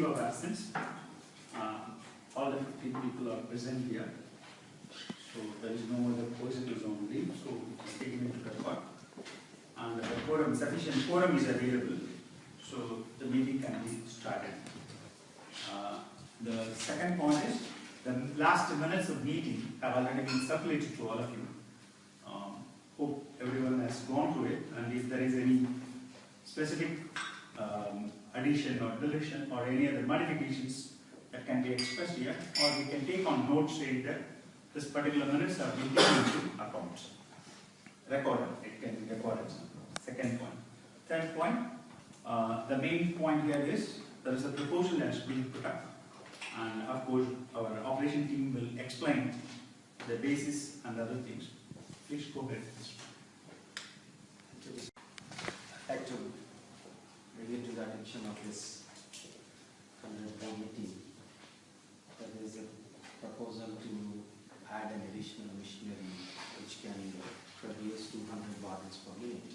of absence. All the 15 people are present here. So there is no other person who is on leave, so it is taken into record. And the quorum, sufficient quorum is available, so the meeting can be started. The second point is, the last minutes of meeting have already been circulated to all of you. Hope everyone has gone through it, and if there is any specific addition or deletion or any other modifications that can be expressed here, or we can take on notes saying that this particular minutes have been taken into account. Recorded, it can be recorded. Second point. Third point, the main point here is there is a proposal that is being put up, and of course our operation team will explain the basis and other things. Please go ahead. I'd like to bring it to the attention of this committee that there is a proposal to add an additional machinery which can produce 200 bottles per minute.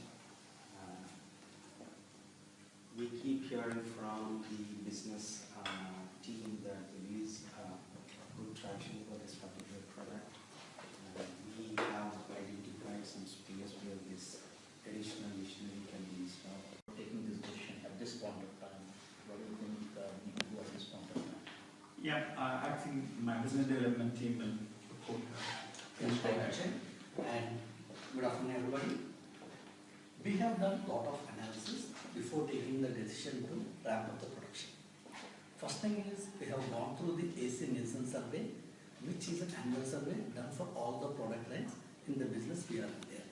We keep hearing from the business team that there is good traction for this particular product. We have identified some space where this additional machinery can be installed. Taking this decision at this point of time, what do you think we need to do at this point of time? Yeah, I think my business development team will report. And good afternoon, everybody. We have done a lot of analysis before taking the decision to ramp up the production. First thing is, we have gone through the AC Nielsen survey, which is an annual survey done for all the product lines in the business we are in there.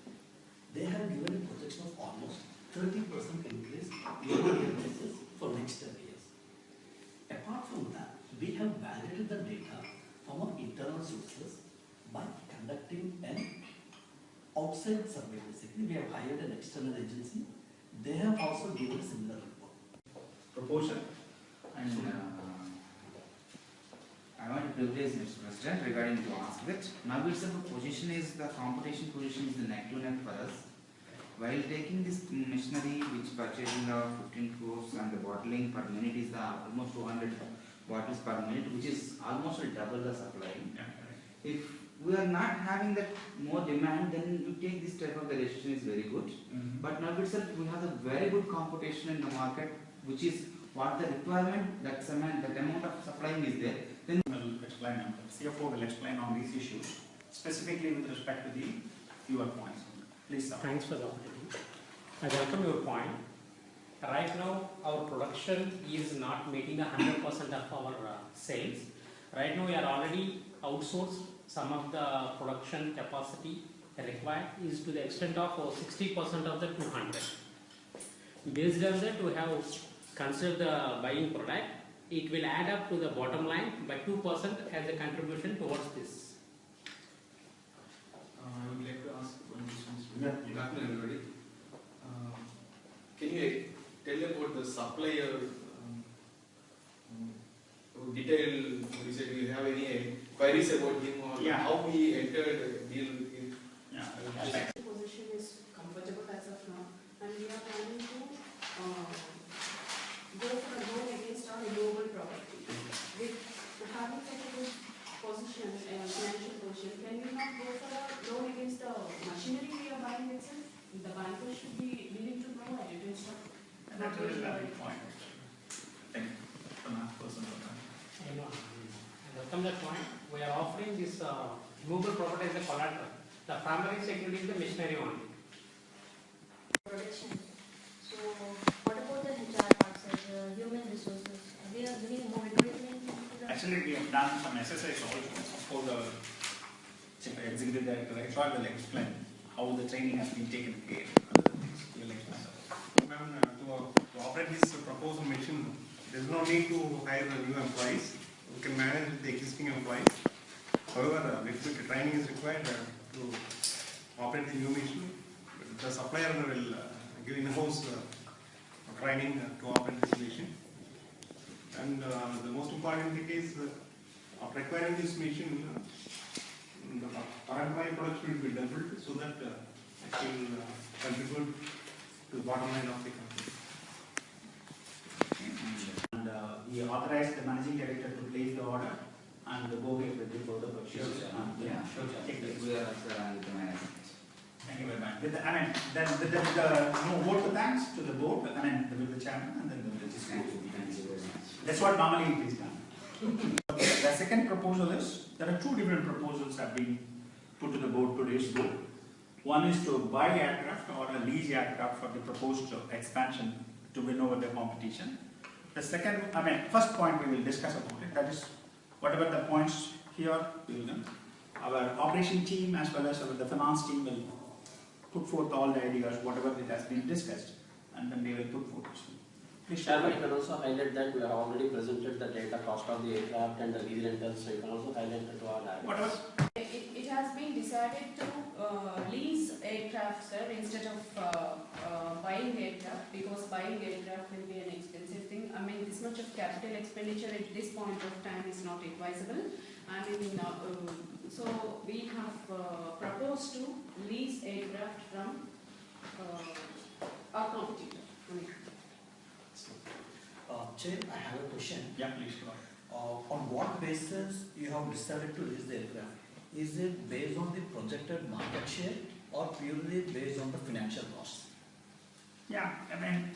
They have given a projection of almost 30% increase year-on-year basis for next 10 years. Apart from that, we have validated the data from our internal sources by conducting an outside survey. Basically, we have hired an external agency. They have also given a similar report. Proposal. And I want to privilege Mr. President regarding to ask that now itself a position is the competition position is the neck to neck for us. While taking this machinery which purchasing of 15 crores and the bottling per minute is the almost 200 bottles per minute, which is almost double the supply. Yeah. If we are not having that more demand, then you take this type of the decision is very good. But now itself we have a very good competition in the market, which is what the requirement, that amount of supplying is there. Then will explain, CFO will explain on these issues, specifically with respect to the fewer points. Please, sir. Thanks for the opportunity. I welcome your point. Right now, our production is not meeting 100% of our sales. Right now, we are already outsourced. Some of the production capacity required is to the extent of 60% of the 200. Based on that, we have considered the buying product. It will add up to the bottom line by 2% as a contribution towards this. I would like to ask one question. Good afternoon, everybody. Can you tell about the supplier detail? You said you have any queries about him or how he entered deal in? Yeah, the position is comfortable as of now, and we are planning to go for a loan against our renewable property. With having such a good position, financial position, can we not go for a loan against the machinery we are buying itself? The bankers should be willing to provide it instead. That's a very valid point. Thank you. The last person of that. I welcome that point. We are offering this movable property as a collateral. The primary security is the machinery only. Production. So, what about the HR parts, like human resources? We are giving more equipment to the... Actually, we have done some exercise also for the executive director. I will explain how the training has been taken care of. Ma'am, to operate this proposal machine, there is no need to hire new employees. We can manage with the existing employees. However, little training is required to operate the new machine. The supplier will give in-house training to operate this machine. And the most important thing is, after acquiring this machine, the current production will be doubled so that it will contribute to the bottom line of the company. And we authorize the managing director to place the order and go ahead with the further purchase. Take this. We are also running the management. Thank you very much. With the, I mean, then with the vote of thanks to the board, I mean, with the chairman and then the Thank you very much. That's what normally it is done. Okay, the second proposal is, there are two different proposals have been put to the board today's board. One is to buy aircraft or a lease aircraft for the proposed expansion to win over the competition. The second, I mean, first point we will discuss about it, that is, whatever the points here, we will, our operation team as well as the finance team will put forth all the ideas, whatever it has been discussed, and then they will put forth. Please Chairman, you can also highlight that we have already presented the data cost of the aircraft and the lease rentals, so you can also highlight that to our directors. It has been decided to lease aircraft, sir, instead of buying aircraft, because buying aircraft will be an expensive thing. I mean, this much of capital expenditure at this point of time is not advisable. I mean, so we have proposed to lease aircraft from our competitor. Chair, I have a question. Yeah, please go ahead. On what basis you have decided to lease the aircraft? Is it based on the projected market share or purely based on the financial costs? Yeah, I mean,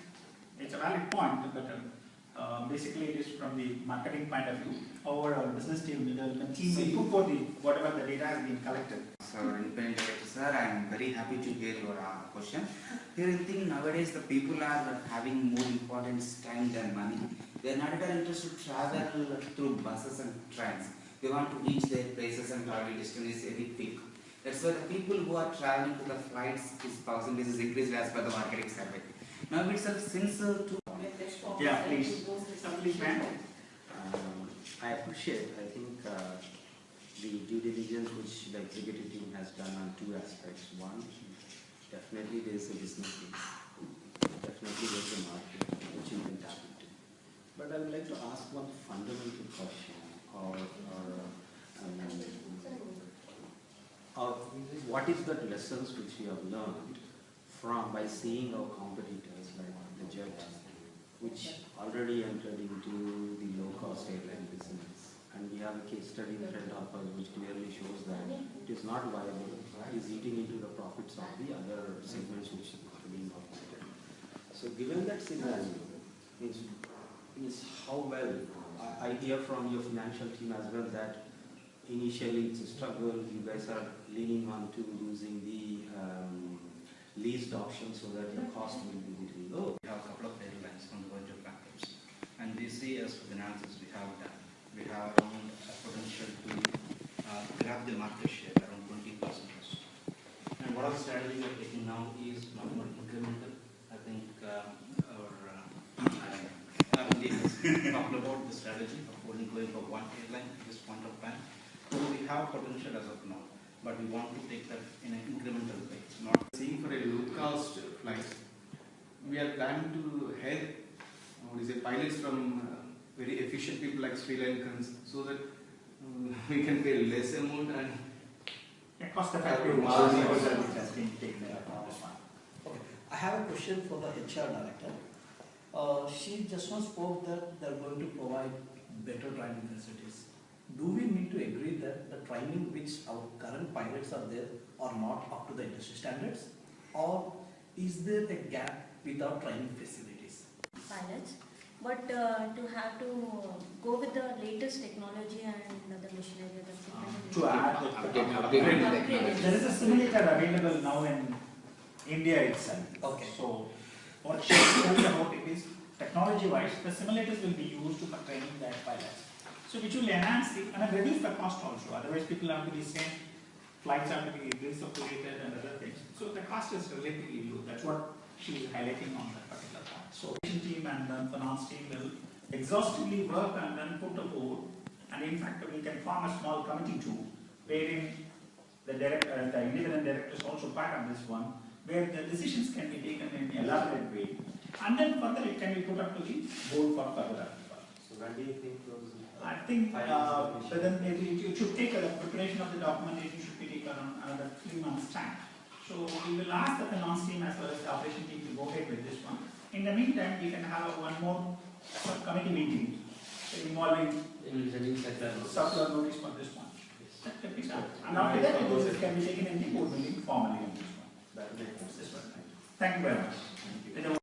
it's a valid point, but basically it is from the marketing point of view. Our business team, the development team will put forth whatever the data has been collected. So, independent director sir, I am very happy to hear your question. Here I think nowadays the people are having more importance time than money. They are not at all interested to travel through buses and trains. They want to reach their places and travel distance is very quick. That's why the people who are traveling to the flights, this percentage is increased as per the marketing survey. Now itself since Yeah, please. Please, ma'am. I appreciate, I think the due diligence which the executive team has done on two aspects. One, definitely there is a business case. Definitely there is a market which you can tap into. But I would like to ask one fundamental question or what is the lessons which we have learned from by seeing our competitors like the Jets, which already entered into the low-cost airline business, and we have a case study in front of us which clearly shows that it is not viable. It is eating into the profits of the other segments which are being operated. So, given that scenario, means how well I hear from your financial team as well that initially it's a struggle. You guys are leaning on to using the leased option so that the cost will be very low. We have a couple of airlines on the verge of bankruptcy, and we see as finances we have done. We have around a potential to grab the market share around 20%. And what are the strategies we are taking now is not more incremental. I think our team has talked about the strategy of only going for one airline at this point of time. So we have potential as of now, but we want to take that in an incremental way. Not seeing for a low-cost flight, we are planning to help pilots from very efficient people like Sri Lankans, so that we can pay less amount and cost effective which has been taken care of. Okay. I have a question for the HR director. She just now spoke that they are going to provide better training facilities. Do we need to agree that the training which our current pilots are there are not up to the industry standards, or is there a gap without training facilities? Pilots, but to have to go with the latest technology and the machinery that's To add, there is a simulator available now in India itself. Okay. So, what she told about it is, technology-wise, the simulators will be used for training the pilots. So, which will enhance the and reduce the cost also. Otherwise, people have to be sent, flights have to be recirculated and other things. So, the cost is relatively low. That's what she is highlighting on that particular point. So, operation team and the finance team will exhaustively work and then put a board. And in fact, we can form a small committee too, wherein the independent director is also part of this one, where the decisions can be taken in an elaborate way. And then further it can be put up to the board for further approval. So when do you think those? I think then maybe it should take a preparation of the documentation should be taken around another 3 months' time. So we will ask the finance team as well as the operation team to go ahead with this one. In the meantime, we can have one more subcommittee meeting involving circular notice for this one. That can be done. And after that, it can be taken in the board meeting formally on this one. This one. Thank you very much.